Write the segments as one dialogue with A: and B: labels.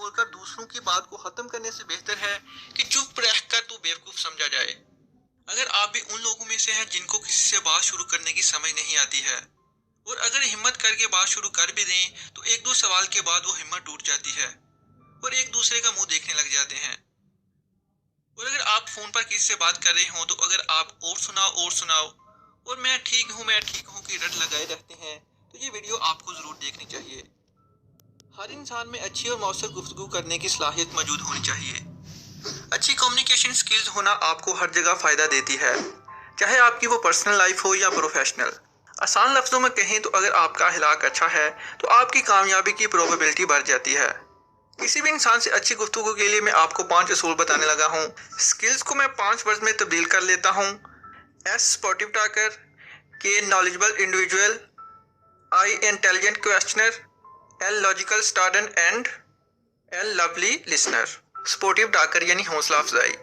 A: बोलकर दूसरों की बात को खत्म करने से बेहतर है कि चुप रहकर तू बेवकूफ समझा जाए। अगर आप भी उन लोगों में से हैं जिनको किसी से बात शुरू करने की समझ नहीं आती है और अगर हिम्मत करके बात शुरू कर भी दें तो एक दो सवाल के बाद वो हिम्मत टूट जाती है और एक दूसरे का मुंह देखने लग जाते हैं। और अगर आप फोन पर किसी से बात कर रहे हो तो अगर आप और सुनाओ और मैं ठीक हूँ की रट लगाए रहते हैं तो ये वीडियो आपको जरूर देखनी चाहिए। हर इंसान में अच्छी और मौसर गुफ्तगू करने की सलाहियत मौजूद होनी चाहिए। अच्छी कम्युनिकेशन स्किल्स होना आपको हर जगह फ़ायदा देती है, चाहे आपकी वो पर्सनल लाइफ हो या प्रोफेशनल। आसान लफ्ज़ों में कहें तो अगर आपका अखलाक अच्छा है तो आपकी कामयाबी की प्रोबेबिलिटी बढ़ जाती है। किसी भी इंसान से अच्छी गुफ्तगू के लिए मैं आपको 5 असूल बताने लगा हूँ। स्किल्स को मैं 5 वर्ड में तब्दील कर लेता हूँ। S sportive talker, K knowledgeable individual, I intelligent questioner, L logical student and L lovely listener. Sportive talker यानी हौसला अफजाई।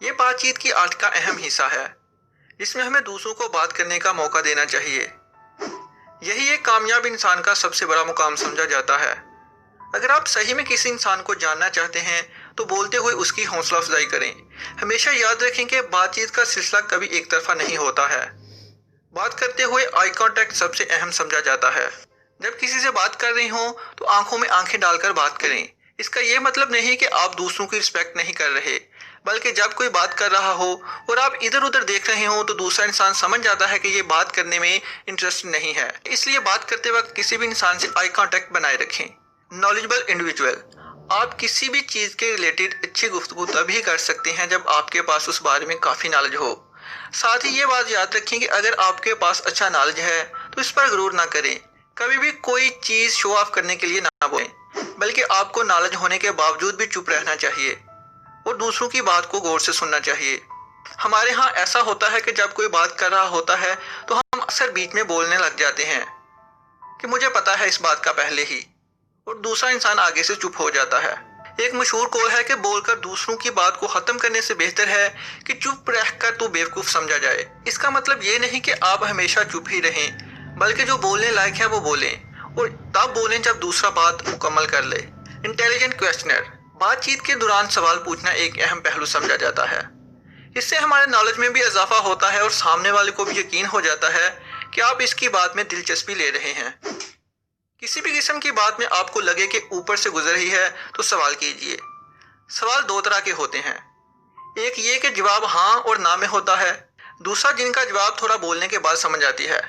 A: ये बातचीत की आर्ट का अहम हिस्सा है जिसमें हमें दूसरों को बात करने का मौका देना चाहिए। यही एक कामयाब इंसान का सबसे बड़ा मुकाम समझा जाता है। अगर आप सही में किसी इंसान को जानना चाहते हैं तो बोलते हुए उसकी हौसला अफजाई करें। हमेशा याद रखें कि बातचीत का सिलसिला कभी एक तरफा नहीं होता है। बात करते हुए आई कांटेक्ट सबसे अहम समझा जाता है। जब किसी से बात कर रही हो तो आंखों में आंखें डालकर बात करें। इसका यह मतलब नहीं कि आप दूसरों की रिस्पेक्ट नहीं कर रहे, बल्कि जब कोई बात कर रहा हो और आप इधर उधर देख रहे हो तो दूसरा इंसान समझ जाता है कि ये बात करने में इंटरेस्ट नहीं है। इसलिए बात करते वक्त किसी भी इंसान से आई कांटेक्ट बनाए रखें। नॉलेजेबल इंडिविजुअल, आप किसी भी चीज़ के रिलेटेड अच्छी गुफ्तगू तभी कर सकते हैं जब आपके पास उस बारे में काफ़ी नॉलेज हो। साथ ही ये बात याद रखें कि अगर आपके पास अच्छा नॉलेज है तो इस पर गुरूर ना करें। कभी भी कोई चीज़ शो ऑफ करने के लिए ना बोलें, बल्कि आपको नॉलेज होने के बावजूद भी चुप रहना चाहिए और दूसरों की बात को गौर से सुनना चाहिए। हमारे यहाँ ऐसा होता है कि जब कोई बात कर रहा होता है तो हम अक्सर बीच में बोलने लग जाते हैं कि मुझे पता है इस बात का पहले ही, और दूसरा इंसान आगे से चुप हो जाता है। एक मशहूर कौल है कि बोलकर दूसरों की बात को खत्म करने से बेहतर है कि चुप रहकर तो बेवकूफ समझा जाए। इसका मतलब ये नहीं कि आप हमेशा चुप ही रहें, बल्कि जो बोलने लायक है वो बोलें और तब बोलें जब दूसरा बात मुकम्मल कर ले। इंटेलिजेंट क्वेश्चनर, बातचीत के दौरान सवाल पूछना एक अहम पहलू समझा जाता है। इससे हमारे नॉलेज में भी इजाफा होता है और सामने वाले को भी यकीन हो जाता है कि आप इसकी बात में दिलचस्पी ले रहे हैं। किसी भी किस्म की बात में आपको लगे कि ऊपर से गुजर रही है तो सवाल कीजिए। सवाल 2 तरह के होते हैं, एक ये कि जवाब हाँ और ना में होता है, दूसरा जिनका जवाब थोड़ा बोलने के बाद समझ आती है।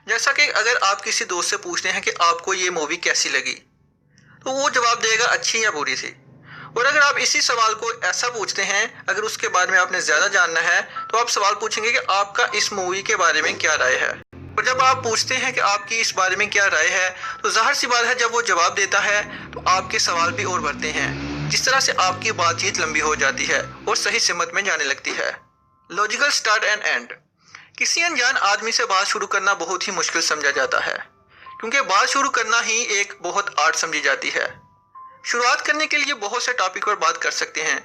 A: जैसा कि अगर आप किसी दोस्त से पूछते हैं कि आपको ये मूवी कैसी लगी तो वो जवाब देगा अच्छी या बुरी सी। और अगर आप इसी सवाल को ऐसा पूछते हैं, अगर उसके बारे में आपने ज्यादा जानना है तो आप सवाल पूछेंगे कि आपका इस मूवी के बारे में क्या राय है। और जब आप पूछते हैं कि आपकी इस बारे में क्या राय है तो जाहिर सी बात है जब वो जवाब देता है तो आपके सवाल भी और बढ़ते हैं, जिस तरह से आपकी बातचीत लंबी हो जाती है और सही सिमत में जाने लगती है। लॉजिकल स्टार्ट एंड एंड, किसी अनजान आदमी से बात शुरू करना बहुत ही मुश्किल समझा जाता है क्योंकि बात शुरू करना ही एक बहुत आर्ट समझी जाती है। शुरुआत करने के लिए बहुत से टॉपिक पर बात कर सकते हैं,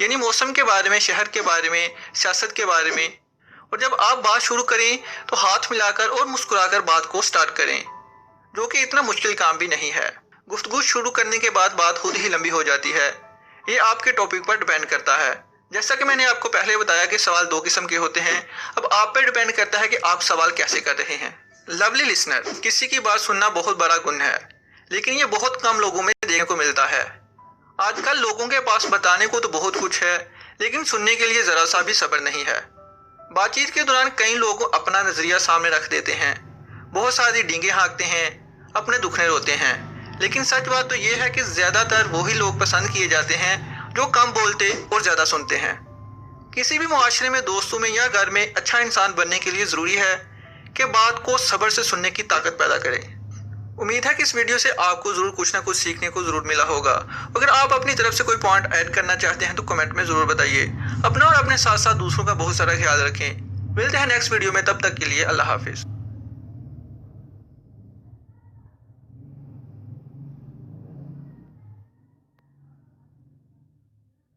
A: यानी मौसम के बारे में, शहर के बारे में, सियासत के बारे में। और जब आप बात शुरू करें तो हाथ मिलाकर और मुस्कुराकर बात को स्टार्ट करें, जो कि इतना मुश्किल काम भी नहीं है। गुफ्तगू शुरू करने के बाद बात खुद ही लंबी हो जाती है। ये आपके टॉपिक पर डिपेंड करता है। जैसा कि मैंने आपको पहले बताया कि सवाल 2 किस्म के होते हैं। अब आप पर डिपेंड करता है कि आप सवाल कैसे कर रहे हैं। लवली लिसनर, किसी की बात सुनना बहुत बड़ा गुण है, लेकिन ये बहुत कम लोगों में देखने को मिलता है। आजकल लोगों के पास बताने को तो बहुत कुछ है, लेकिन सुनने के लिए जरा सा भी सब्र नहीं है। बातचीत के दौरान कई लोग अपना नजरिया सामने रख देते हैं, बहुत सारी डींगे हाँकते हैं, अपने दुखने रोते हैं। लेकिन सच बात तो ये है कि ज्यादातर वही लोग पसंद किए जाते हैं जो कम बोलते और ज्यादा सुनते हैं। किसी भी मुआशरे में, दोस्तों में या घर में अच्छा इंसान बनने के लिए जरूरी है कि बात को सब्र से सुनने की ताकत पैदा करें। उम्मीद है कि इस वीडियो से आपको जरूर कुछ ना कुछ सीखने को जरूर मिला होगा। अगर आप अपनी तरफ से कोई पॉइंट ऐड करना चाहते हैं तो कमेंट में जरूर बताइए। अपना और अपने साथ साथ दूसरों का बहुत सारा ख्याल रखें। मिलते हैं नेक्स्ट वीडियो में, तब तक के लिए अल्लाह हाफिज।